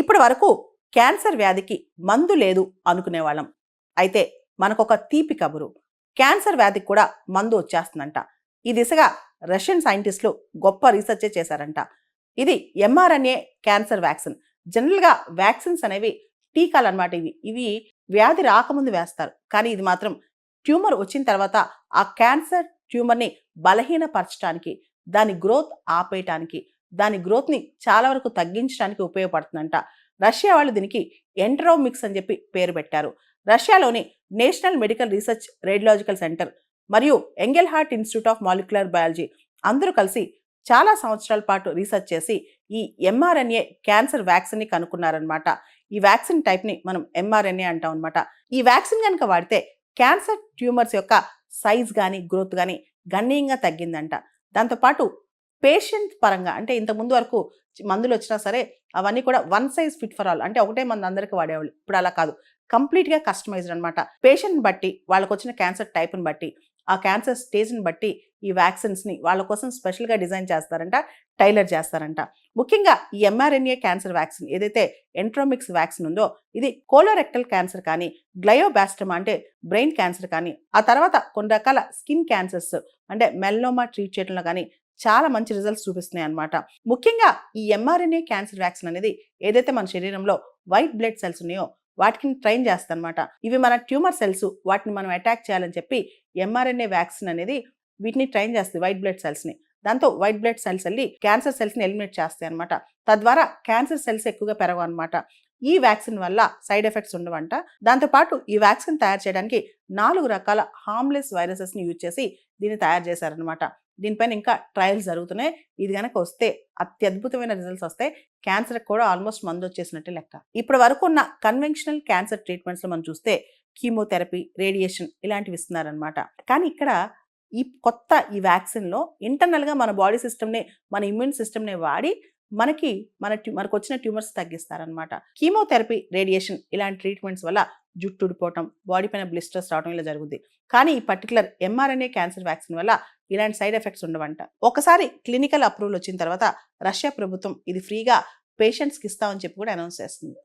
ఇప్పటి వరకు క్యాన్సర్ వ్యాధికి మందు లేదు అనుకునేవాళ్ళం. అయితే మనకొక తీపి కబురు. క్యాన్సర్ వ్యాధికి కూడా మందు వచ్చేస్తుందంట. ఈ దిశగా రష్యన్ సైంటిస్టులు గొప్ప రీసెర్చే చేశారంట. ఇది ఎంఆర్ఎన్ఏ క్యాన్సర్ వ్యాక్సిన్. జనరల్‌గా వ్యాక్సిన్స్ అనేవి టీకాలన్నమాట ఇవి. ఇవి వ్యాధి రాకముందు వేస్తారు. కానీ ఇది మాత్రం ట్యూమర్ వచ్చిన తర్వాత ఆ క్యాన్సర్ ట్యూమర్‌ని బలహీనపరచటానికి, దాని గ్రోత్ ఆపేయటానికి, దాని గ్రోత్‌ని చాలా వరకు తగ్గించడానికి ఉపయోగపడుతుందంట. రష్యా వాళ్ళు దీనికి ఎంటరోమిక్స్ అని చెప్పి పేరు పెట్టారు. రష్యాలోని national medical research radiological centre మరియు Engelhardt institute of molecular biology అందరూ కలిసి చాలా సంవత్సరాల పాటు రీసెర్చ్ చేసి ఈ ఎంఆర్ఎన్ఏ క్యాన్సర్ వ్యాక్సిన్ని కనుక్కున్నారనమాట. ఈ వ్యాక్సిన్ టైప్ని మనం ఎంఆర్ఎన్ఏ అంటాం అనమాట. ఈ వ్యాక్సిన్ కనుక వాడితే క్యాన్సర్ ట్యూమర్స్ యొక్క సైజ్ కానీ గ్రోత్ కానీ గణనీయంగా తగ్గిందంట. దాంతోపాటు పేషెంట్ పరంగా అంటే ఇంతకుముందు వరకు మందులు వచ్చినా సరే అవన్నీ కూడా one size fit for all, అంటే ఒకటే మందు అందరికీ వాడేవాళ్ళు. ఇప్పుడు అలా కాదు, కంప్లీట్గా కస్టమైజ్డ్ అనమాట. పేషెంట్ని బట్టి, వాళ్ళకు వచ్చిన క్యాన్సర్ టైప్ని బట్టి, ఆ క్యాన్సర్ స్టేజ్ని బట్టి ఈ వ్యాక్సిన్స్ని వాళ్ళ కోసం స్పెషల్గా డిజైన్ చేస్తారంట, టైలర్ చేస్తారంట. ముఖ్యంగా ఈ ఎంఆర్ఎన్ఏ క్యాన్సర్ వ్యాక్సిన్ ఏదైతే ఎంట్రోమిక్స్ వ్యాక్సిన్ ఉందో ఇది కోలోరెక్టల్ క్యాన్సర్ కానీ, గ్లయోబ్లాస్టమా అంటే బ్రెయిన్ క్యాన్సర్ కానీ, ఆ తర్వాత కొన్ని రకాల స్కిన్ క్యాన్సర్స్ అంటే మెల్నోమా ట్రీట్ చేయడంలో కానీ చాలా మంచి రిజల్ట్స్ చూపిస్తున్నాయి అనమాట. ముఖ్యంగా ఈ ఎంఆర్ఎన్ఏ క్యాన్సర్ వ్యాక్సిన్ అనేది ఏదైతే మన శరీరంలో వైట్ బ్లడ్ సెల్స్ ఉన్నాయో వాటిని ట్రైన్ చేస్తారనమాట. ఇవి మన ట్యూమర్ సెల్స్, వాటిని మనం అటాక్ చేయాలని చెప్పి ఎంఆర్ఎన్ఏ వ్యాక్సిన్ అనేది వీటిని ట్రైన్ చేస్తుంది, వైట్ బ్లడ్ సెల్స్ని. దాంతో వైట్ బ్లడ్ సెల్స్ వెళ్ళి క్యాన్సర్ సెల్స్ని ఎలిమినేట్ చేస్తాయి అనమాట. తద్వారా క్యాన్సర్ సెల్స్ ఎక్కువగా పెరగవు అనమాట. ఈ వ్యాక్సిన్ వల్ల సైడ్ ఎఫెక్ట్స్ ఉండవంట. దాంతోపాటు ఈ వ్యాక్సిన్ తయారు చేయడానికి 4 రకాల హార్మ్లెస్ వైరసెస్ని యూజ్ చేసి దీన్ని తయారు చేశారనమాట. దీనిపైన ఇంకా ట్రయల్స్ జరుగుతున్నాయి. ఇది కనుక వస్తే అత్యద్భుతమైన రిజల్ట్స్ వస్తాయి. క్యాన్సర్ కూడా ఆల్మోస్ట్ మందు వచ్చేసినట్టే లెక్క. ఇప్పటి వరకు ఉన్న కన్వెన్షనల్ క్యాన్సర్ ట్రీట్మెంట్స్లో మనం చూస్తే కీమోథెరపీ, రేడియేషన్ ఇలాంటివి ఇస్తున్నారనమాట. కానీ ఇక్కడ ఈ వ్యాక్సిన్లో ఇంటర్నల్గా మన బాడీ సిస్టమ్ని, మన ఇమ్యూన్ సిస్టమ్ని వాడి మనకు వచ్చిన ట్యూమర్స్ తగ్గిస్తారనమాట. కీమోథెరపీ, రేడియేషన్ ఇలాంటి ట్రీట్మెంట్స్ వల్ల జుట్టు ఊడిపోవటం, బాడీ పైన బ్లిస్టర్స్ రావడం ఇలా జరుగుద్ది. కానీ ఈ పర్టికులర్ ఎంఆర్ఎన్ఏ క్యాన్సర్ వ్యాక్సిన్ వల్ల ఇలాంటి సైడ్ ఎఫెక్ట్స్ ఉండవంట. ఒకసారి క్లినికల్ అప్రూవల్ వచ్చిన తర్వాత రష్యా ప్రభుత్వం ఇది ఫ్రీగా పేషెంట్స్కి ఇస్తామని చెప్పి కూడా అనౌన్స్ చేస్తుంది.